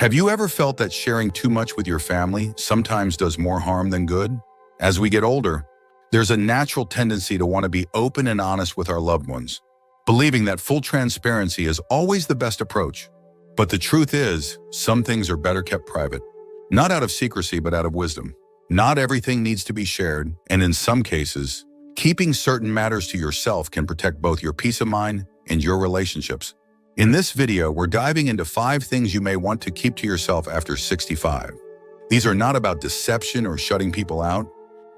Have you ever felt that sharing too much with your family sometimes does more harm than good? As we get older, there's a natural tendency to want to be open and honest with our loved ones, believing that full transparency is always the best approach. But the truth is, some things are better kept private, not out of secrecy, but out of wisdom. Not everything needs to be shared, and in some cases, keeping certain matters to yourself can protect both your peace of mind and your relationships. In this video, we're diving into 5 things you may want to keep to yourself after 65. These are not about deception or shutting people out,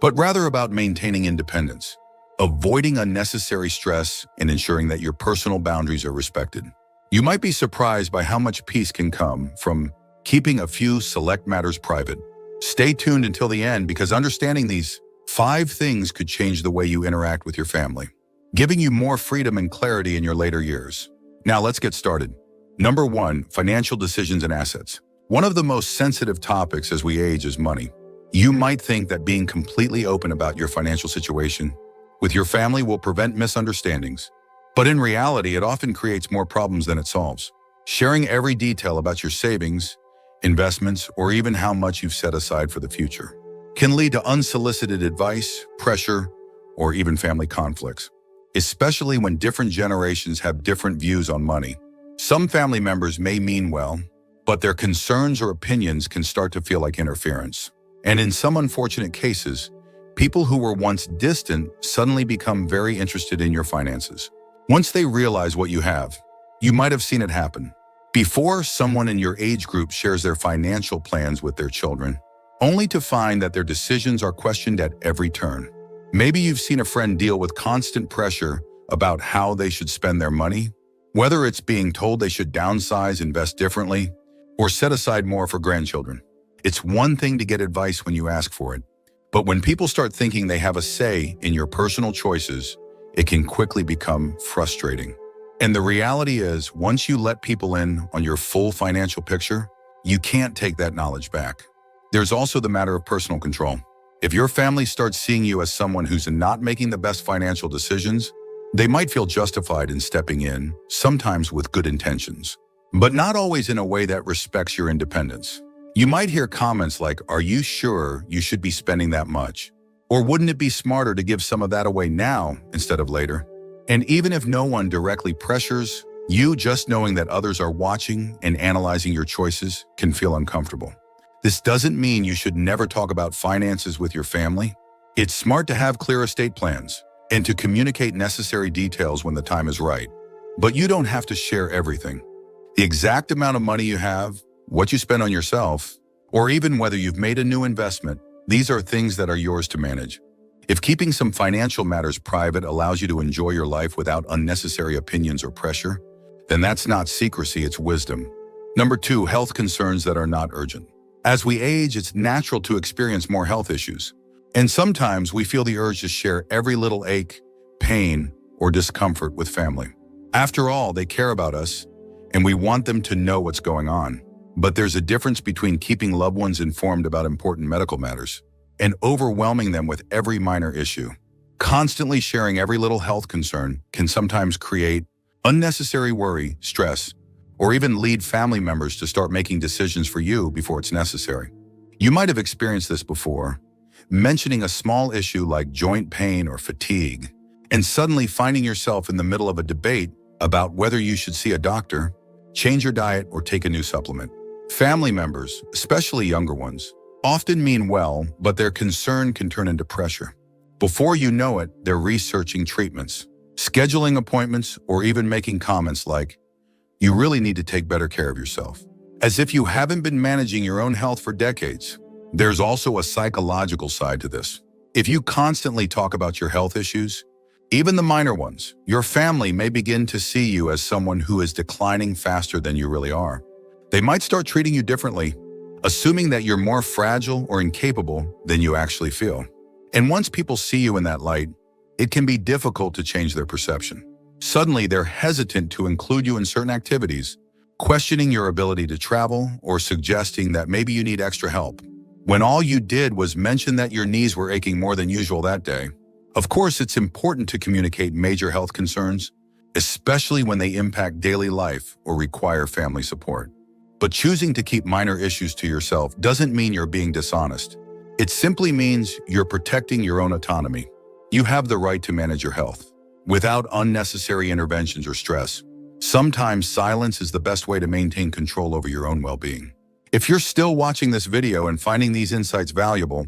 but rather about maintaining independence, avoiding unnecessary stress, and ensuring that your personal boundaries are respected. You might be surprised by how much peace can come from keeping a few select matters private. Stay tuned until the end, because understanding these 5 things could change the way you interact with your family, giving you more freedom and clarity in your later years. Now let's get started. Number 1, financial decisions and assets. One of the most sensitive topics as we age is money. You might think that being completely open about your financial situation with your family will prevent misunderstandings, but in reality, it often creates more problems than it solves. Sharing every detail about your savings, investments, or even how much you've set aside for the future can lead to unsolicited advice, pressure, or even family conflicts, especially when different generations have different views on money. Some family members may mean well, but their concerns or opinions can start to feel like interference. And in some unfortunate cases, people who were once distant suddenly become very interested in your finances. Once they realize what you have, you might have seen it happen. Before someone in your age group shares their financial plans with their children, only to find that their decisions are questioned at every turn. Maybe you've seen a friend deal with constant pressure about how they should spend their money, whether it's being told they should downsize, invest differently, or set aside more for grandchildren. It's one thing to get advice when you ask for it, but when people start thinking they have a say in your personal choices, it can quickly become frustrating. And the reality is, once you let people in on your full financial picture, you can't take that knowledge back. There's also the matter of personal control. If your family starts seeing you as someone who's not making the best financial decisions, they might feel justified in stepping in, sometimes with good intentions, but not always in a way that respects your independence. You might hear comments like, "Are you sure you should be spending that much?" Or "Wouldn't it be smarter to give some of that away now instead of later?" And even if no one directly pressures you, just knowing that others are watching and analyzing your choices can feel uncomfortable. This doesn't mean you should never talk about finances with your family. It's smart to have clear estate plans and to communicate necessary details when the time is right. But you don't have to share everything. The exact amount of money you have, what you spend on yourself, or even whether you've made a new investment, these are things that are yours to manage. If keeping some financial matters private allows you to enjoy your life without unnecessary opinions or pressure, then that's not secrecy, it's wisdom. Number 2, health concerns that are not urgent. As we age, it's natural to experience more health issues. And sometimes we feel the urge to share every little ache, pain, or discomfort with family. After all, they care about us, and we want them to know what's going on. But there's a difference between keeping loved ones informed about important medical matters and overwhelming them with every minor issue. Constantly sharing every little health concern can sometimes create unnecessary worry, stress, or even lead family members to start making decisions for you before it's necessary. You might have experienced this before, mentioning a small issue like joint pain or fatigue, and suddenly finding yourself in the middle of a debate about whether you should see a doctor, change your diet, or take a new supplement. Family members, especially younger ones, often mean well, but their concern can turn into pressure. Before you know it, they're researching treatments, scheduling appointments, or even making comments like, "You really need to take better care of yourself," as if you haven't been managing your own health for decades. There's also a psychological side to this. If you constantly talk about your health issues, even the minor ones, your family may begin to see you as someone who is declining faster than you really are. They might start treating you differently, assuming that you're more fragile or incapable than you actually feel. And once people see you in that light, it can be difficult to change their perception. Suddenly, they're hesitant to include you in certain activities, questioning your ability to travel or suggesting that maybe you need extra help, when all you did was mention that your knees were aching more than usual that day. Of course, it's important to communicate major health concerns, especially when they impact daily life or require family support. But choosing to keep minor issues to yourself doesn't mean you're being dishonest. It simply means you're protecting your own autonomy. You have the right to manage your health without unnecessary interventions or stress. Sometimes silence is the best way to maintain control over your own well-being. If you're still watching this video and finding these insights valuable,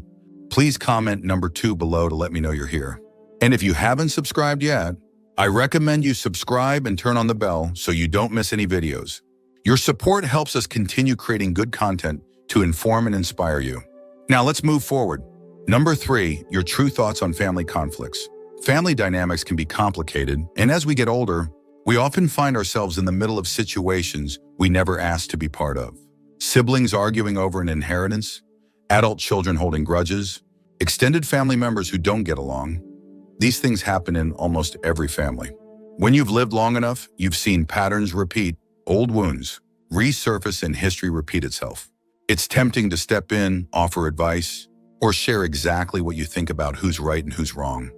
please comment number 2 below to let me know you're here. And if you haven't subscribed yet, I recommend you subscribe and turn on the bell so you don't miss any videos. Your support helps us continue creating good content to inform and inspire you. Now let's move forward. Number 3, your true thoughts on family conflicts. Family dynamics can be complicated, and as we get older, we often find ourselves in the middle of situations we never asked to be part of. Siblings arguing over an inheritance, adult children holding grudges, extended family members who don't get along. These things happen in almost every family. When you've lived long enough, you've seen patterns repeat, old wounds resurface, and history repeat itself. It's tempting to step in, offer advice, or share exactly what you think about who's right and who's wrong.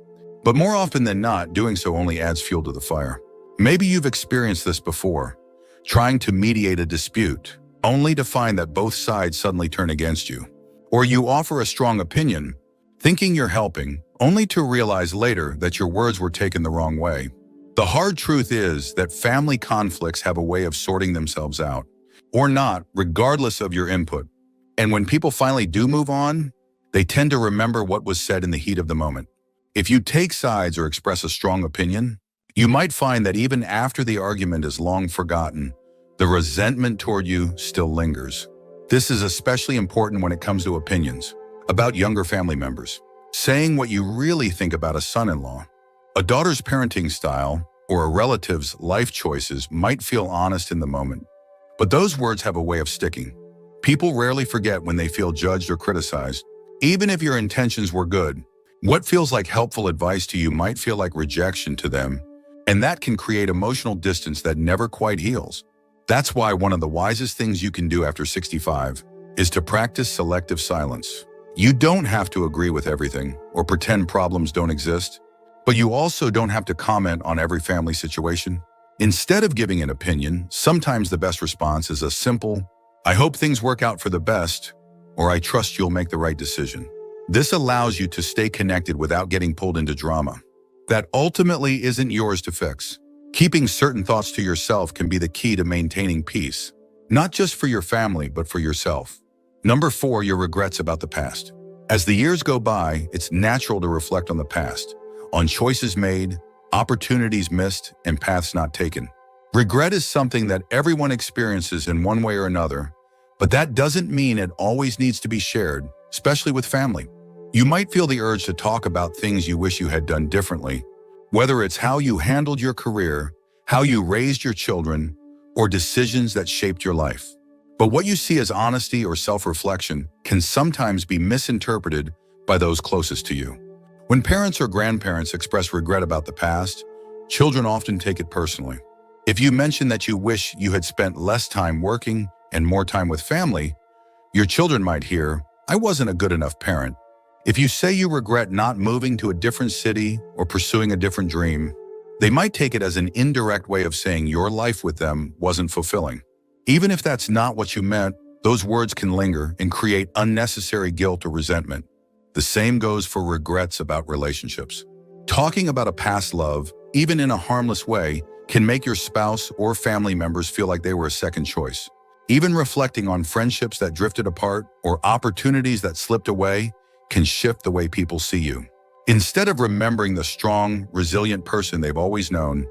But more often than not, doing so only adds fuel to the fire. Maybe you've experienced this before, trying to mediate a dispute, only to find that both sides suddenly turn against you. Or you offer a strong opinion, thinking you're helping, only to realize later that your words were taken the wrong way. The hard truth is that family conflicts have a way of sorting themselves out, or not, regardless of your input. And when people finally do move on, they tend to remember what was said in the heat of the moment. If you take sides or express a strong opinion, you might find that even after the argument is long forgotten, the resentment toward you still lingers. This is especially important when it comes to opinions about younger family members. Saying what you really think about a son-in-law, a daughter's parenting style, or a relative's life choices might feel honest in the moment, but those words have a way of sticking. People rarely forget when they feel judged or criticized. Even if your intentions were good, what feels like helpful advice to you might feel like rejection to them, and that can create emotional distance that never quite heals. That's why one of the wisest things you can do after 65 is to practice selective silence. You don't have to agree with everything or pretend problems don't exist, but you also don't have to comment on every family situation. Instead of giving an opinion, sometimes the best response is a simple, "I hope things work out for the best," or "I trust you'll make the right decision." This allows you to stay connected without getting pulled into drama that ultimately isn't yours to fix. Keeping certain thoughts to yourself can be the key to maintaining peace, not just for your family, but for yourself. Number 4, your regrets about the past. As the years go by, it's natural to reflect on the past, on choices made, opportunities missed, and paths not taken. Regret is something that everyone experiences in one way or another, but that doesn't mean it always needs to be shared, especially with family. You might feel the urge to talk about things you wish you had done differently, whether it's how you handled your career, how you raised your children, or decisions that shaped your life. But what you see as honesty or self-reflection can sometimes be misinterpreted by those closest to you. When parents or grandparents express regret about the past, children often take it personally. If you mention that you wish you had spent less time working and more time with family, your children might hear, "I wasn't a good enough parent." If you say you regret not moving to a different city or pursuing a different dream, they might take it as an indirect way of saying your life with them wasn't fulfilling. Even if that's not what you meant, those words can linger and create unnecessary guilt or resentment. The same goes for regrets about relationships. Talking about a past love, even in a harmless way, can make your spouse or family members feel like they were a second choice. Even reflecting on friendships that drifted apart or opportunities that slipped away can shift the way people see you. Instead of remembering the strong, resilient person they've always known,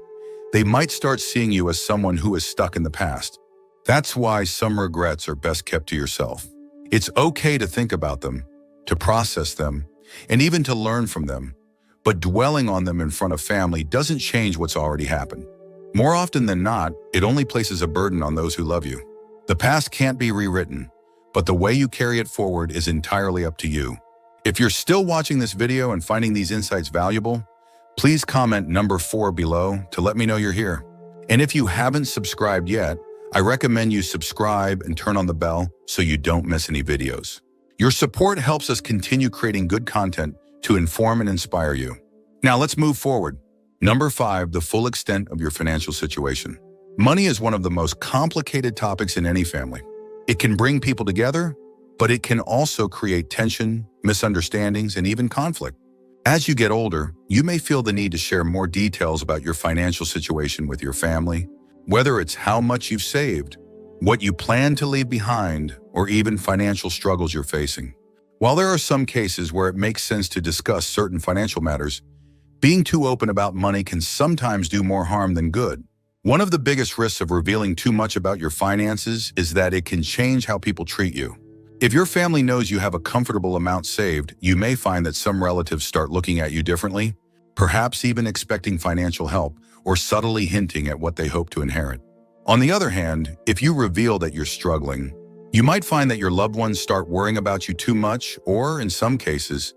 they might start seeing you as someone who is stuck in the past. That's why some regrets are best kept to yourself. It's okay to think about them, to process them, and even to learn from them. But dwelling on them in front of family doesn't change what's already happened. More often than not, it only places a burden on those who love you. The past can't be rewritten, but the way you carry it forward is entirely up to you. If you're still watching this video and finding these insights valuable, please comment number 4 below to let me know you're here. And if you haven't subscribed yet, I recommend you subscribe and turn on the bell so you don't miss any videos. Your support helps us continue creating good content to inform and inspire you. Now let's move forward. Number 5, the full extent of your financial situation. Money is one of the most complicated topics in any family. It can bring people together, but it can also create tension, misunderstandings, and even conflict. As you get older, you may feel the need to share more details about your financial situation with your family, whether it's how much you've saved, what you plan to leave behind, or even financial struggles you're facing. While there are some cases where it makes sense to discuss certain financial matters, being too open about money can sometimes do more harm than good. One of the biggest risks of revealing too much about your finances is that it can change how people treat you. If your family knows you have a comfortable amount saved, you may find that some relatives start looking at you differently, perhaps even expecting financial help or subtly hinting at what they hope to inherit. On the other hand, if you reveal that you're struggling, you might find that your loved ones start worrying about you too much or, in some cases,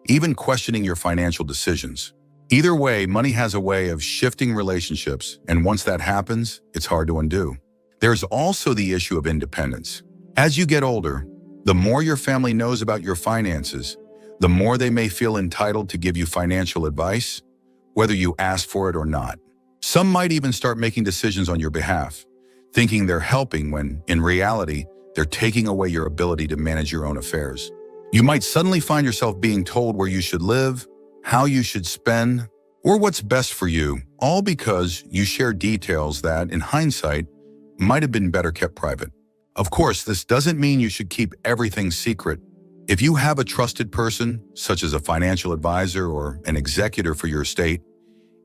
even questioning your financial decisions. Either way, money has a way of shifting relationships, and once that happens, it's hard to undo. There's also the issue of independence. As you get older, the more your family knows about your finances, the more they may feel entitled to give you financial advice, whether you ask for it or not. Some might even start making decisions on your behalf, thinking they're helping when, in reality, they're taking away your ability to manage your own affairs. You might suddenly find yourself being told where you should live, how you should spend, or what's best for you, all because you share details that, in hindsight, might have been better kept private. Of course, this doesn't mean you should keep everything secret. If you have a trusted person, such as a financial advisor or an executor for your estate,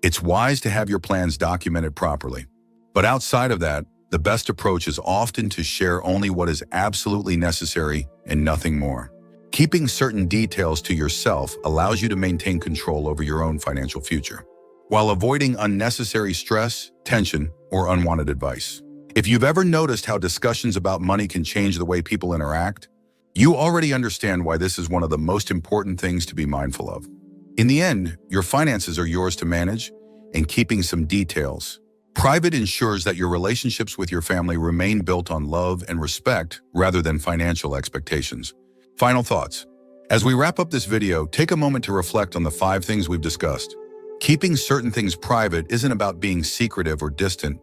it's wise to have your plans documented properly. But outside of that, the best approach is often to share only what is absolutely necessary and nothing more. Keeping certain details to yourself allows you to maintain control over your own financial future, while avoiding unnecessary stress, tension, or unwanted advice. If you've ever noticed how discussions about money can change the way people interact, you already understand why this is one of the most important things to be mindful of. In the end, your finances are yours to manage, and keeping some details private ensures that your relationships with your family remain built on love and respect rather than financial expectations. Final thoughts. As we wrap up this video, take a moment to reflect on the 5 things we've discussed. Keeping certain things private isn't about being secretive or distant.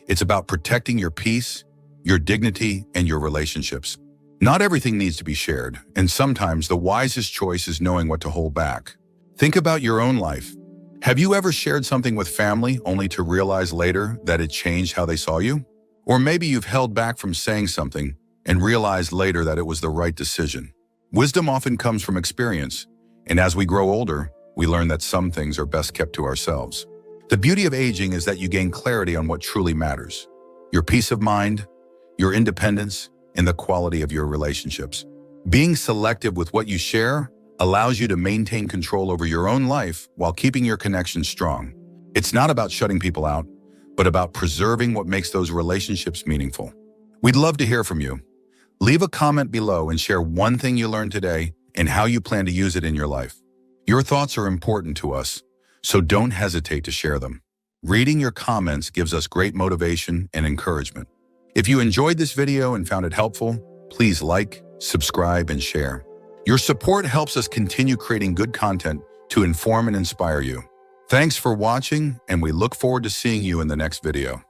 It's about protecting your peace, your dignity, and your relationships. Not everything needs to be shared, and sometimes the wisest choice is knowing what to hold back. Think about your own life. Have you ever shared something with family only to realize later that it changed how they saw you? Or maybe you've held back from saying something and realized later that it was the right decision. Wisdom often comes from experience, and as we grow older, we learn that some things are best kept to ourselves. The beauty of aging is that you gain clarity on what truly matters: your peace of mind, your independence, and the quality of your relationships. Being selective with what you share allows you to maintain control over your own life while keeping your connections strong. It's not about shutting people out, but about preserving what makes those relationships meaningful. We'd love to hear from you. Leave a comment below and share one thing you learned today and how you plan to use it in your life. Your thoughts are important to us, so don't hesitate to share them. Reading your comments gives us great motivation and encouragement. If you enjoyed this video and found it helpful, please like, subscribe, and share. Your support helps us continue creating good content to inform and inspire you. Thanks for watching, and we look forward to seeing you in the next video.